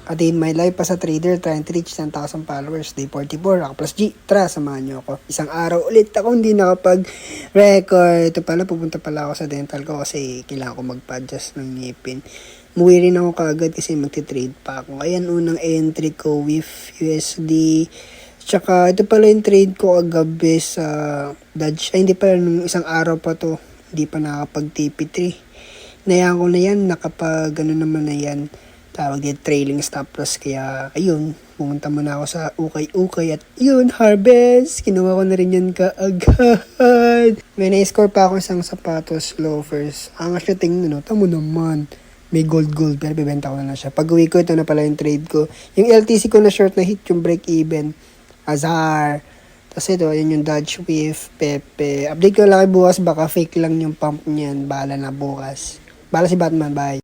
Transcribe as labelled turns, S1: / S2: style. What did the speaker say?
S1: A day in my life pa sa trader, trying to reach 10,000 followers. Day 44, ako plus G. Tara, samahan nyo ako. Isang araw ulit ako hindi nakapag-record. Ito pala, pupunta pala ako sa dental ko kasi kailangan ko magpa-adjust ng ngipin. Umuwi rin ako kaagad kasi magti-trade pa ako. Ayan, unang entry ko with USD. Tsaka, ito pala yung trade ko kagabi sa Dodge. Ay, hindi pala, nung isang araw pa to. Hindi pa nakapag-TP3. Nayaan ko na yan, naman na yan. Tawag din trailing stop loss, kaya ayun, pumunta muna ako sa ukay-ukay at yun, harvest, kinuha ko na rin yan kaagad. May na-score pa ako isang sapatos, loafers, ang asya tingnan, no, tamo naman, may gold pero bibenta ko na siya. Pag uwi ko, ito na pala yung trade ko, yung LTC ko na short na hit yung break even, azar. Tapos ito, yun yung Dodge with Pepe. Update ko lang bukas, baka fake lang yung pump niyan, bahala na bukas. Bahala si Batman, bye.